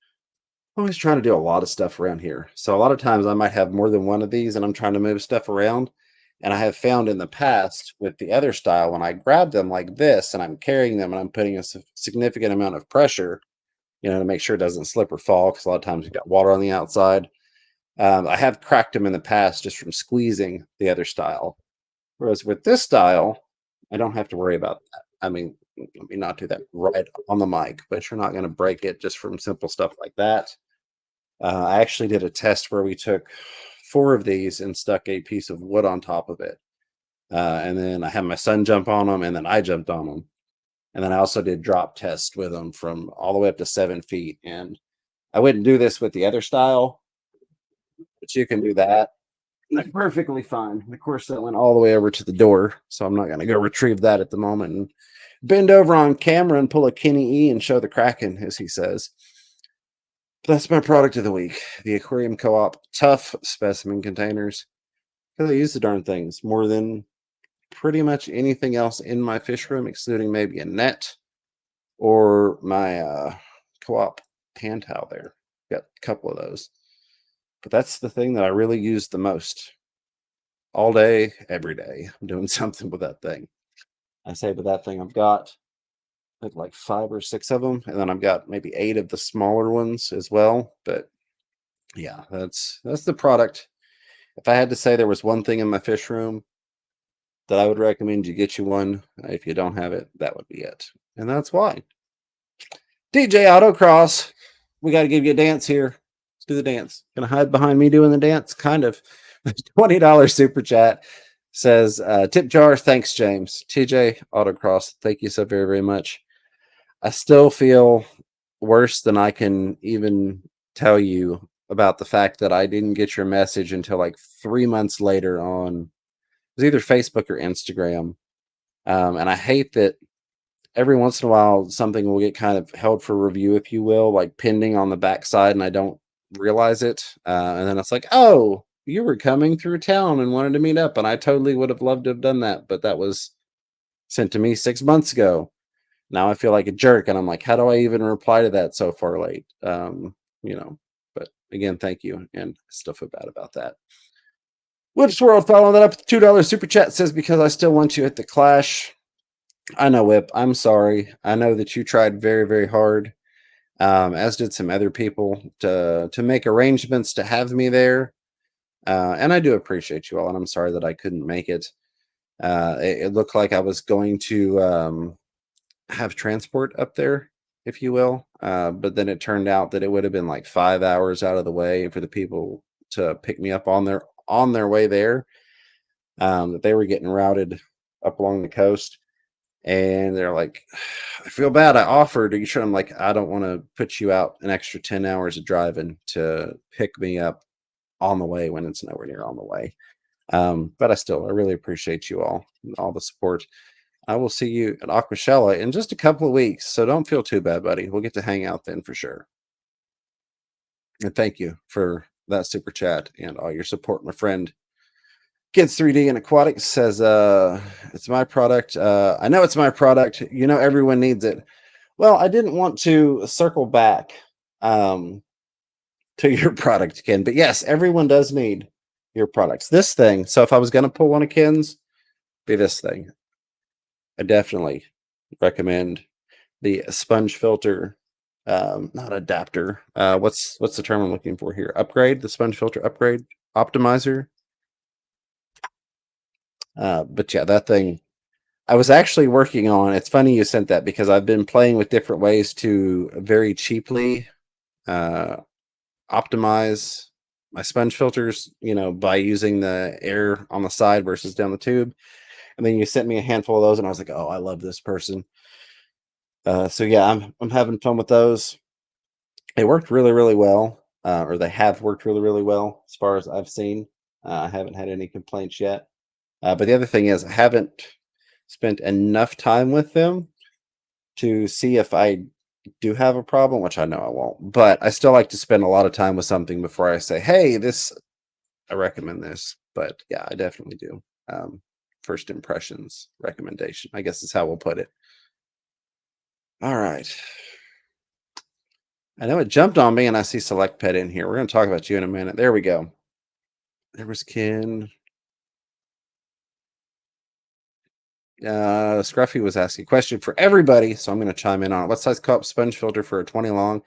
always trying to do a lot of stuff around here. So a lot of times I might have more than one of these and I'm trying to move stuff around. And I have found in the past with the other style, when I grab them like this and I'm carrying them and I'm putting a significant amount of pressure, to make sure it doesn't slip or fall, because a lot of times you've got water on the outside. I have cracked them in the past just from squeezing the other style. Whereas with this style, I don't have to worry about that. I mean, let me not do that right on the mic, but you're not going to break it just from simple stuff like that. I actually did a test where we took 4 of these and stuck a piece of wood on top of it. And then I had my son jump on them, and then I jumped on them. And then I also did drop tests with them from all the way up to 7 feet. And I wouldn't do this with the other style, but you can do that. Like, perfectly fine. And of course, that went all the way over to the door, so I'm not going to go retrieve that at the moment and bend over on camera and pull a Kenny E and show the Kraken, as he says. That's my product of the week, the Aquarium Co-op tough specimen containers. Because I use the darn things more than pretty much anything else in my fish room, excluding maybe a net or my Co-op hand towel there. Got a couple of those. But that's the thing that I really use the most. All day, every day, I'm doing something with that thing. I say with that thing, I've got like 5 or 6 of them, and then I've got maybe 8 of the smaller ones as well. But yeah, that's the product. If I had to say there was one thing in my fish room that I would recommend you get you one, if you don't have it, that would be it. And that's why. DJ Autocross, we got to give you a dance here. Let's do the dance. Gonna hide behind me doing the dance? Kind of. $20 super chat says, tip jar, thanks, James. TJ Autocross, thank you so very, very much. I still feel worse than I can even tell you about the fact that I didn't get your message until like 3 months later on was either Facebook or Instagram. And I hate that every once in a while something will get kind of held for review, if you will, like pending on the backside, and I don't realize it. And then it's like, oh, you were coming through town and wanted to meet up, and I totally would have loved to have done that, but that was sent to me 6 months ago. Now I feel like a jerk, and I'm like, how do I even reply to that so far late? You know, but again, thank you, and I still feel bad about that. Whips World following that up with $2 super chat says, because I still want you at the Clash. I know, Whip. I'm sorry. I know that you tried very, very hard, as did some other people, to make arrangements to have me there. And I do appreciate you all, and I'm sorry that I couldn't make it. It looked like I was going to have transport up there, if you will, but then it turned out that it would have been like 5 hours out of the way for the people to pick me up on their way there. That they were getting routed up along the coast. And they're like, I feel bad. I offered. Are you sure? I'm like, I don't want to put you out an extra 10 hours of driving to pick me up on the way when it's nowhere near on the way. But I really appreciate you all the support. I will see you at Aquashella in just a couple of weeks. So don't feel too bad, buddy. We'll get to hang out then for sure. And thank you for that super chat and all your support, my friend. Kids 3D and Aquatics says, it's my product. I know it's my product. You know, everyone needs it. Well, I didn't want to circle back to your product, Ken, but yes, everyone does need your products. This thing. So if I was going to pull one of Ken's, be this thing. I definitely recommend the sponge filter, not adapter. What's the term I'm looking for here? Upgrade, the sponge filter upgrade optimizer. But yeah, that thing I was actually working on. It's funny you sent that, because I've been playing with different ways to very cheaply optimize my sponge filters, by using the air on the side versus down the tube. And then you sent me a handful of those, and I was like, oh, I love this person. So yeah, I'm having fun with those. They worked really, really well, or they have worked really, really well as far as I've seen. I haven't had any complaints yet. But the other thing is, I haven't spent enough time with them to see if I do have a problem, which I know I won't. But I still like to spend a lot of time with something before I say, hey, I recommend this. But yeah, I definitely do. First impressions recommendation, I guess is how we'll put it. All right. I know it jumped on me, and I see Select Pet in here. We're going to talk about you in a minute. There we go. There was Ken. Scruffy was asking a question for everybody, so I'm going to chime in on it. What size co-op sponge filter for a 20 long?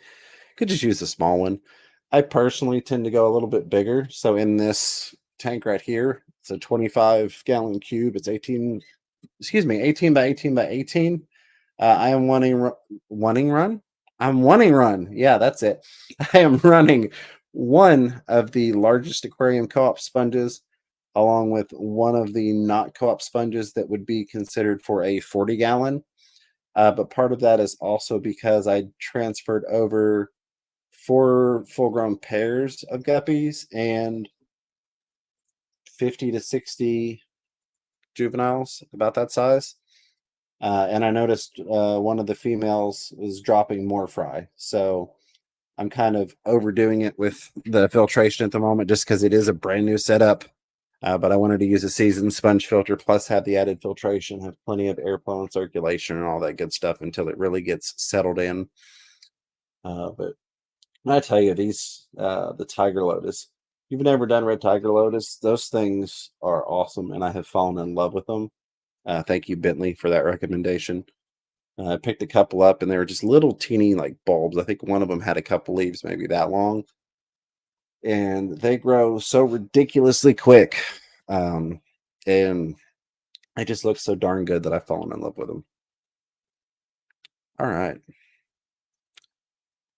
Could just use a small one. I personally tend to go a little bit bigger. So in this tank right here, it's a 25 gallon cube. It's 18 by 18 by 18. I am wanting run. Yeah, that's it. I am running one of the largest aquarium co-op sponges, along with one of the not co-op sponges that would be considered for a 40 gallon. But part of that is also because I transferred over 4 full-grown pairs of guppies and 50 to 60 juveniles, about that size. And I noticed one of the females was dropping more fry. So I'm kind of overdoing it with the filtration at the moment, just because it is a brand new setup. But I wanted to use a seasoned sponge filter, plus have the added filtration, have plenty of airflow and circulation and all that good stuff until it really gets settled in. But I tell you, the Tiger Lotus, you've never done Red Tiger Lotus, those things are awesome, and I have fallen in love with them. Thank you, Bentley, for that recommendation. I picked a couple up, and they were just little teeny like bulbs. I think one of them had a couple leaves, maybe that long. And they grow so ridiculously quick. And they just look so darn good that I've fallen in love with them. All right.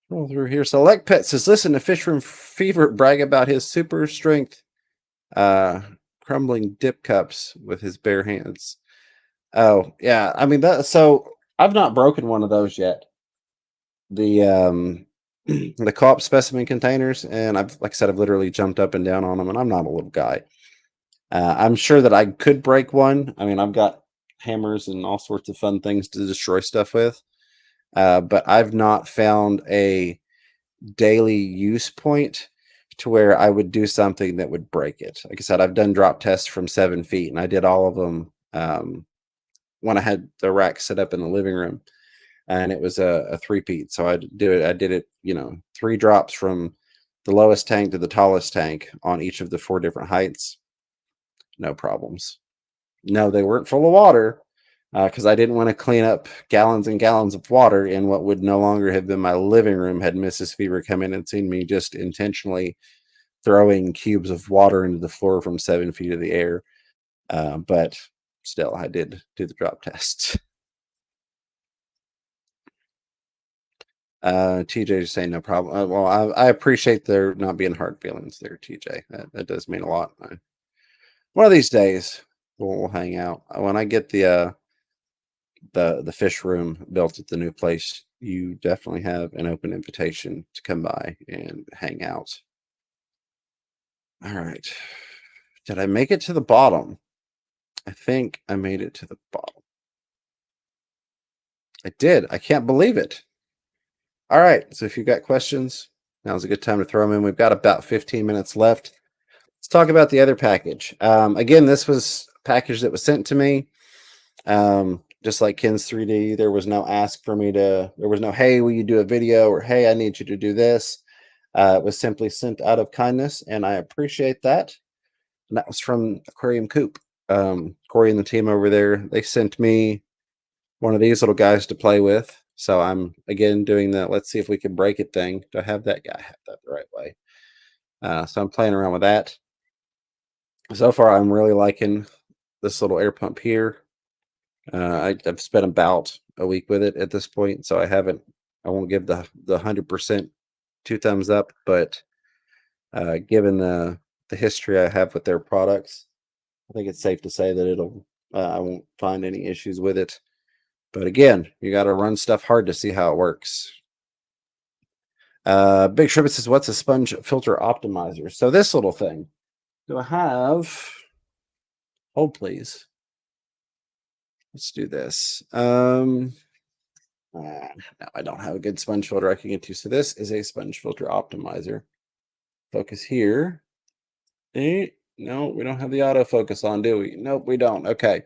Roll through here. Select Pet says, listen to Fishroom Fever brag about his super strength crumbling dip cups with his bare hands. Oh, yeah. I mean, so I've not broken one of those yet. The the co-op specimen containers, and like I said, I've literally jumped up and down on them, and I'm not a little guy. I'm sure that I could break one. I mean, I've got hammers and all sorts of fun things to destroy stuff with, but I've not found a daily use point to where I would do something that would break it. Like I said, I've done drop tests from 7 feet, and I did all of them when I had the rack set up in the living room, and it was a 3-peat. So I do it. I did it, 3 drops from the lowest tank to the tallest tank on each of the 4 different heights. No problems. No, they weren't full of water because I didn't want to clean up gallons and gallons of water in what would no longer have been my living room had Mrs. Fever come in and seen me just intentionally throwing cubes of water into the floor from 7 feet of the air. But still, I did do the drop tests. TJ just saying no problem. Well, I appreciate there not being hard feelings there, TJ. That does mean a lot. One of these days, we'll hang out. When I get the fish room built at the new place, you definitely have an open invitation to come by and hang out. All right. Did I make it to the bottom? I think I made it to the bottom. I did. I can't believe it. All right. So if you've got questions, now's a good time to throw them in. We've got about 15 minutes left. Let's talk about the other package. Again, this was a package that was sent to me. Just like Ken's 3D, there was no ask for me to, there was no, hey, will you do a video, or hey, I need you to do this. It was simply sent out of kindness, and I appreciate that. And that was from Aquarium Coop. Corey and the team over there, they sent me one of these little guys to play with. So I'm again doing the let's see if we can break it thing. Do I have that guy? I have that the right way. So I'm playing around with that. So far, I'm really liking this little air pump here. I've spent about a week with it at this point, so I won't give the 100% 2 thumbs up, but given the history I have with their products, I think it's safe to say that I won't find any issues with it. But again, you got to run stuff hard to see how it works. Big Shrimp says, what's a sponge filter optimizer? So this little thing, do I have, hold please. Let's do this. No, I don't have a good sponge filter I can get to. So this is a sponge filter optimizer. Focus here. No, we don't have the autofocus on, do we? Nope, we don't. Okay.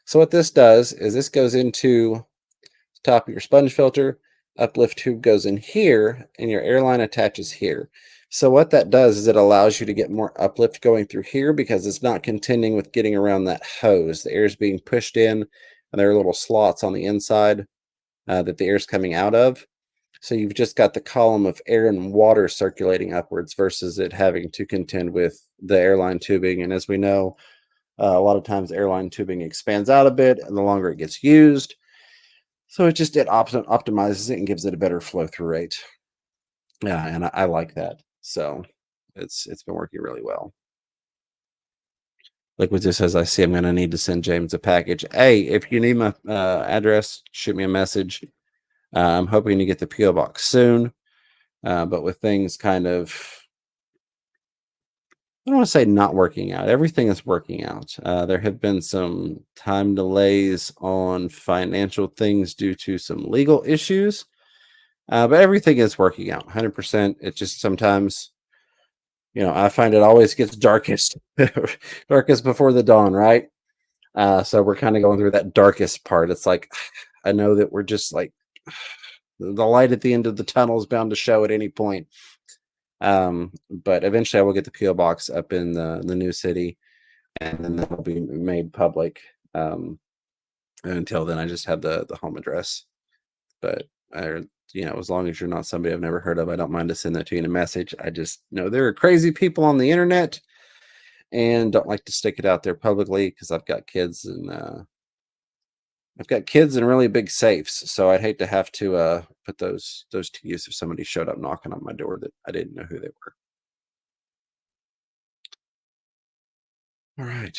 So what this does is this goes into the top of your sponge filter. Uplift tube goes in here, and your airline attaches here. So what that does is it allows you to get more uplift going through here because it's not contending with getting around that hose. The air is being pushed in, and there are little slots on the inside that the air is coming out of. So you've just got the column of air and water circulating upwards versus it having to contend with the airline tubing. And as we know, a lot of times airline tubing expands out a bit and the longer it gets used. So it optimizes it and gives it a better flow through rate. Yeah, and I like that. So it's been working really well. Liquid just says, I see I'm going to need to send James a package. Hey, if you need my address, shoot me a message. I'm hoping to get the P.O. box soon. But with things kind of, I don't want to say not working out. Everything is working out. There have been some time delays on financial things due to some legal issues. But everything is working out 100%. It just sometimes, I find it always gets darkest, darkest before the dawn, right? So we're kind of going through that darkest part. It's like, I know that we're just like, the light at the end of the tunnel is bound to show at any point. But eventually I will get the P.O. box up in the new city, and then that'll be made public. Until then, I just have the home address. But as long as you're not somebody I've never heard of, I don't mind to send that to you in a message. I just know there are crazy people on the internet and don't like to stick it out there publicly because I've got kids and really big safes. So I'd hate to have to put those to use if somebody showed up knocking on my door that I didn't know who they were. All right.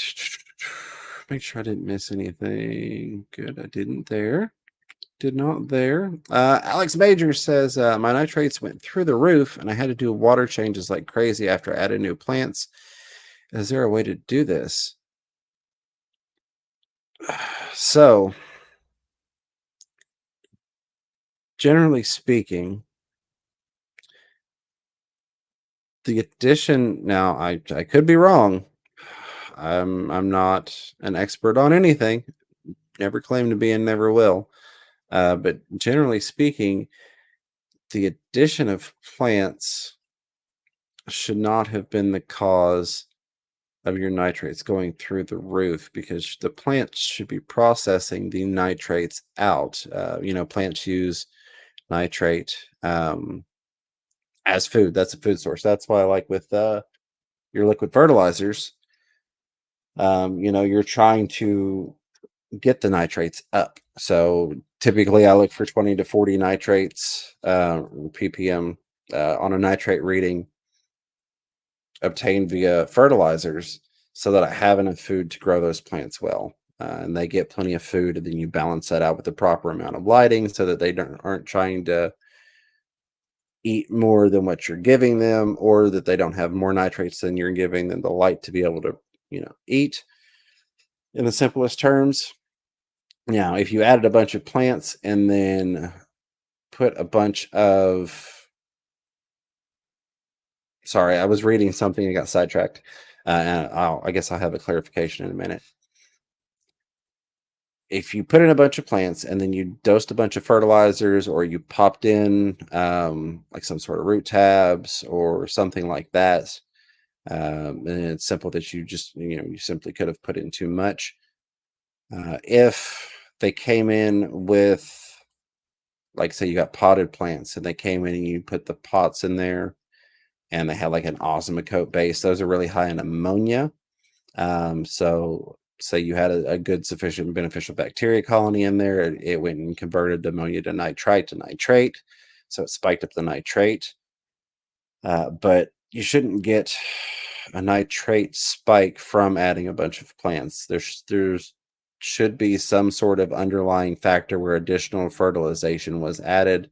Make sure I didn't miss anything. Good, I didn't there. Did not there. Alex Major says, my nitrates went through the roof and I had to do water changes like crazy after I added new plants. Is there a way to do this? So, generally speaking, the addition now I could be wrong. I'm not an expert on anything. Never claim to be and never will. But generally speaking, the addition of plants should not have been the cause of your nitrates going through the roof, because the plants should be processing the nitrates out. Plants use nitrate as food. That's a food source. That's why I like with your liquid fertilizers, you're trying to get the nitrates up. So typically I look for 20 to 40 nitrates, ppm, on a nitrate reading obtained via fertilizers, so that I have enough food to grow those plants well. And they get plenty of food, and then you balance that out with the proper amount of lighting so that they aren't trying to eat more than what you're giving them, or that they don't have more nitrates than you're giving them the light to be able to, eat, in the simplest terms. Now, if you added a bunch of plants and then put a bunch of, sorry, I was reading something and got sidetracked. And I guess I'll have a clarification in a minute. If you put in a bunch of plants and then you dosed a bunch of fertilizers, or you popped in like some sort of root tabs or something like that, and it's simple that you simply could have put in too much. If they came in with, like, say you got potted plants and they came in and you put the pots in there and they had like an osmocote base, those are really high in ammonia. So say you had a good sufficient beneficial bacteria colony in there, it went and converted ammonia to nitrite to nitrate, so it spiked up the nitrate. But you shouldn't get a nitrate spike from adding a bunch of plants. There's should be some sort of underlying factor where additional fertilization was added,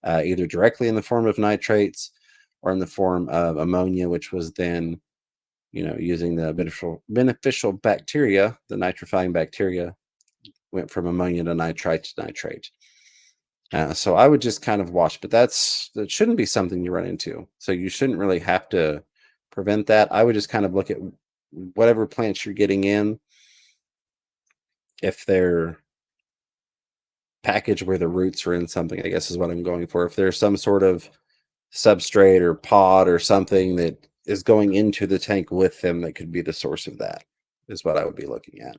either directly in the form of nitrates or in the form of ammonia, which was then, using the beneficial bacteria, the nitrifying bacteria, went from ammonia to nitrite to nitrate. So I would just kind of watch, but that shouldn't be something you run into. So you shouldn't really have to prevent that. I would just kind of look at whatever plants you're getting in, if they're packaged where the roots are in something, I guess is what I'm going for. If there's some sort of substrate or pod or something that is going into the tank with them, that could be the source of that, is what I would be looking at.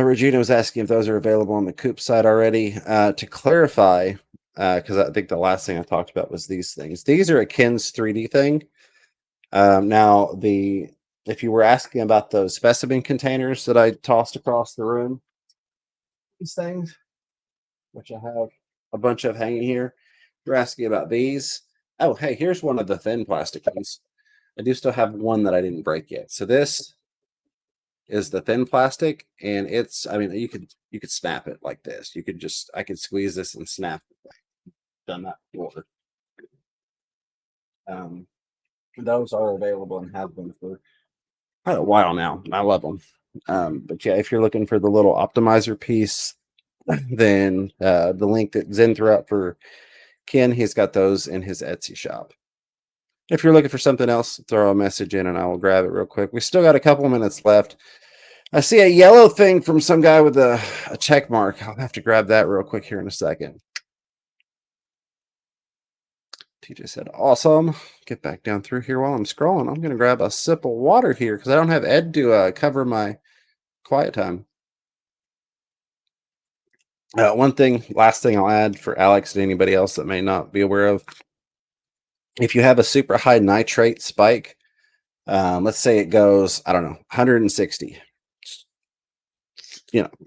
Regina was asking if those are available on the Coop site already. To clarify, because I think the last thing I talked about was these things. These are a KINS 3D thing. Now, if you were asking about those specimen containers that I tossed across the room, these things, which I have a bunch of hanging here, you're asking about these. Oh, hey, here's one of the thin plastic ones. I do still have one that I didn't break yet. So this is the thin plastic, and you could snap it like this. I could squeeze this and snap it. Done that before. Those are available and have been for quite a while now. I love them. But yeah, if you're looking for the little optimizer piece, then the link that Zen threw out for Ken, he's got those in his Etsy shop. If you're looking for something else, throw a message in and I will grab it real quick. We still got a couple minutes left. I see a yellow thing from some guy with a check mark. I'll have to grab that real quick here in a second. TJ said, awesome. Get back down through here while I'm scrolling. I'm going to grab a sip of water here because I don't have Ed to cover my quiet time. Last thing I'll add for Alex and anybody else that may not be aware of. If you have a super high nitrate spike, let's say it goes, I don't know, 160,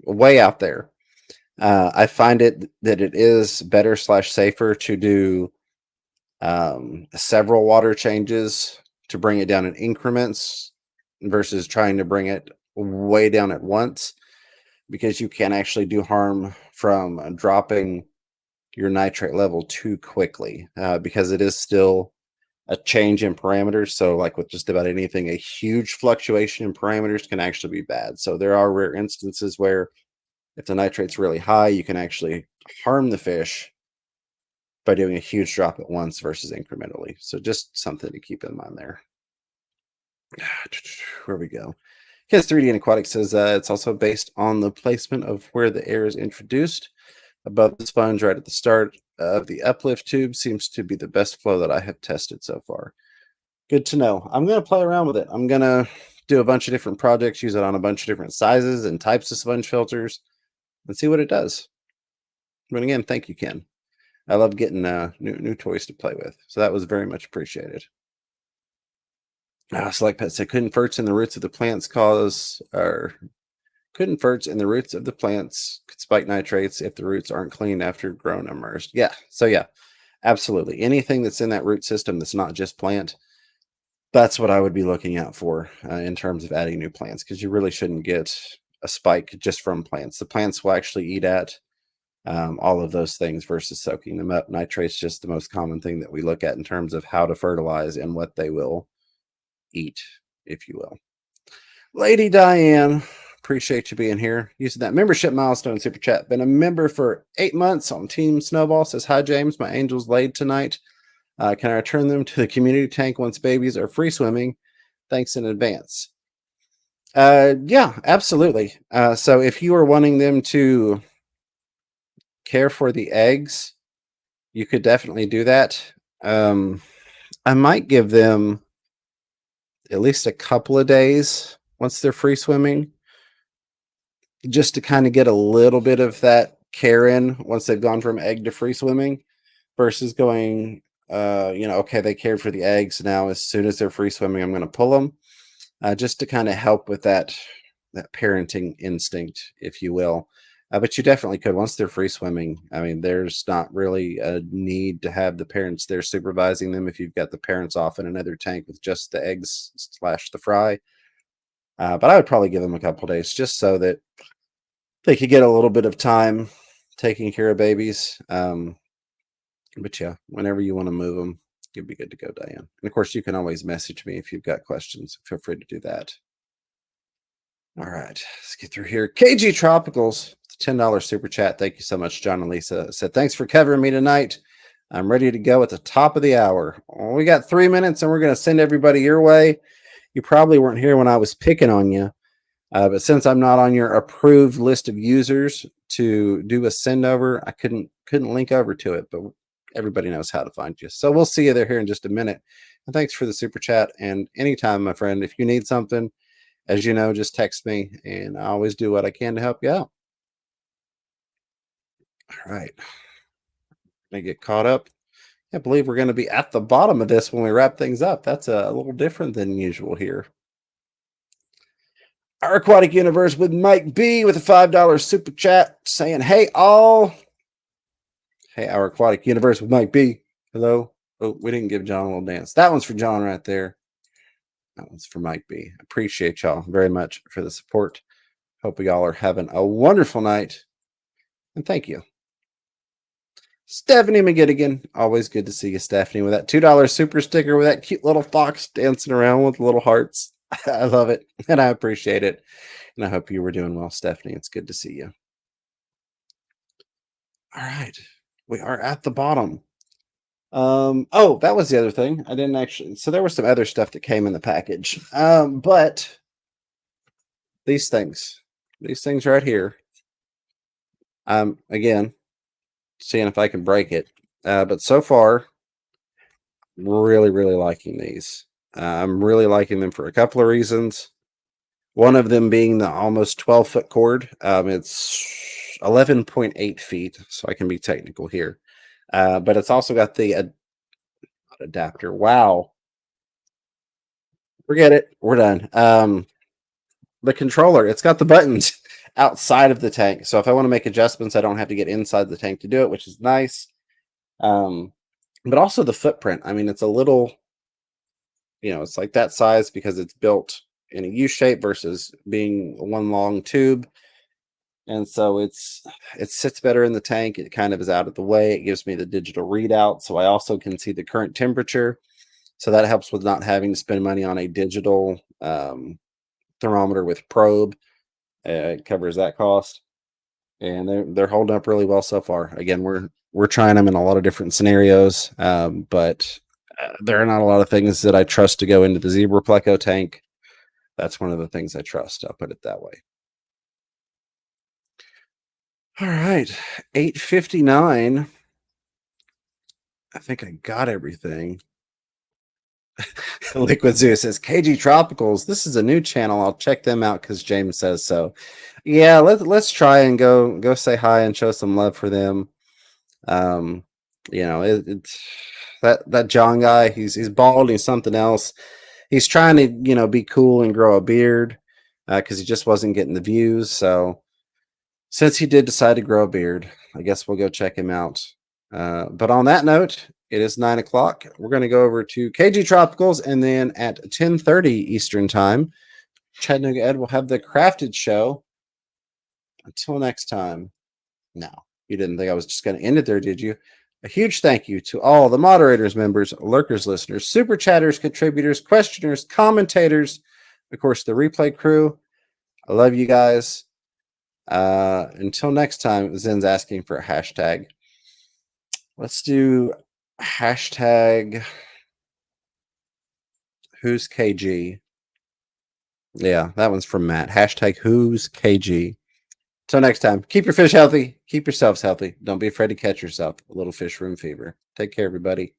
way out there. I find that it is better / safer to do several water changes to bring it down in increments versus trying to bring it way down at once, because you can actually do harm from dropping your nitrate level too quickly, because it is still a change in parameters. So, like with just about anything, a huge fluctuation in parameters can actually be bad. So, there are rare instances where if the nitrate's really high, you can actually harm the fish by doing a huge drop at once versus incrementally. So, just something to keep in mind there. Where we go. Kids 3D and Aquatic says it's also based on the placement of where the air is introduced. Above the sponge right at the start of the uplift tube seems to be the best flow that I have tested so far. Good to know. I'm going to play around with it. I'm going to do a bunch of different projects, use it on a bunch of different sizes and types of sponge filters, and see what it does. But again, thank you, Ken. I love getting new toys to play with. So that was very much appreciated. Select Pet said, couldn't ferts in the roots of the plants couldn't ferts in the roots of the plants could spike nitrates if the roots aren't cleaned after grown immersed. Yeah. So yeah, absolutely. Anything that's in that root system that's not just plant, that's what I would be looking out for in terms of adding new plants, because you really shouldn't get a spike just from plants. The plants will actually eat at all of those things versus soaking them up. Nitrate's just the most common thing that we look at in terms of how to fertilize and what they will eat, if you will. Lady Diane, appreciate you being here. Using that membership milestone super chat. Been a member for 8 months on Team Snowball. Says, hi, James. My angels laid tonight. Can I return them to the community tank once babies are free swimming? Thanks in advance. Yeah, absolutely. So if you are wanting them to care for the eggs, you could definitely do that. I might give them at least a couple of days once they're free swimming, just to kind of get a little bit of that care in once they've gone from egg to free swimming, versus going, okay, they cared for the eggs. Now, as soon as they're free swimming, I'm going to pull them, just to kind of help with that parenting instinct, if you will. But you definitely could once they're free swimming. I mean, there's not really a need to have the parents there supervising them if you've got the parents off in another tank with just the eggs / the fry. But I would probably give them a couple days just so that they could get a little bit of time taking care of babies. But yeah, whenever you want to move them, you'll be good to go, Diane. And of course, you can always message me if you've got questions. Feel free to do that. All right, let's get through here. KG Tropicals, $10 super chat. Thank you so much, John and Lisa. Said, thanks for covering me tonight. I'm ready to go at the top of the hour. Well, we got 3 minutes and we're going to send everybody your way. You probably weren't here when I was picking on you. But since I'm not on your approved list of users to do a send over, I couldn't link over to it, but everybody knows how to find you. So we'll see you there here in just a minute. And thanks for the super chat. And anytime, my friend, if you need something, as you know, just text me and I always do what I can to help you out. All right. Gonna get caught up. I believe we're going to be at the bottom of this when we wrap things up. That's a little different than usual here. Our Aquatic Universe with Mike B with a $5 super chat saying, hey, all. Hey, Our Aquatic Universe with Mike B. Hello. Oh, we didn't give John a little dance. That one's for John right there. That one's for Mike B. Appreciate y'all very much for the support. Hope y'all are having a wonderful night. And thank you. Stephanie McGittigan. Always good to see you, Stephanie, with that $2 super sticker with that cute little fox dancing around with little hearts. I love it, and I appreciate it. And I hope you were doing well, Stephanie. It's good to see you. All right. We are at the bottom. Oh, that was the other thing. I didn't actually. So there was some other stuff that came in the package. But these things right here. Again, seeing if I can break it. But so far, really, really liking these. I'm really liking them for a couple of reasons. One of them being the almost 12-foot cord. It's 11.8 feet, so I can be technical here. But it's also got the adapter. Wow. Forget it. We're done. The controller, it's got the buttons outside of the tank. So if I want to make adjustments, I don't have to get inside the tank to do it, which is nice. But also the footprint. I mean, it's a little, it's like that size because it's built in a U shape versus being one long tube. And so it sits better in the tank. It kind of is out of the way. It gives me the digital readout. So I also can see the current temperature. So that helps with not having to spend money on a digital thermometer with probe. It covers that cost, and they're holding up really well so far. Again, we're trying them in a lot of different scenarios, but there are not a lot of things that I trust to go into the zebra pleco tank. That's one of the things I trust. I'll put it that way. All right, 8:59. I think I got everything. Liquid Zoo says KG Tropicals. This is a new channel. I'll check them out because James says so. Yeah, let's try and go say hi and show some love for them. You know, it's that John guy. He's bald. He's something else. He's trying to be cool and grow a beard because he just wasn't getting the views. So since he did decide to grow a beard, I guess we'll go check him out. But on that note, it is 9 o'clock. We're going to go over to KG Tropicals, and then at 10:30 Eastern Time, Chattanooga Ed will have the Crafted Show. Until next time. No, you didn't think I was just going to end it there, did you? A huge thank you to all the moderators, members, lurkers, listeners, super chatters, contributors, questioners, commentators, of course, the replay crew. I love you guys. Until next time, Zen's asking for a hashtag. Let's do hashtag who's KG. Yeah, that one's from Matt. Hashtag who's KG. Till next time, keep your fish healthy. Keep yourselves healthy. Don't be afraid to catch yourself. A little fish room fever. Take care, everybody.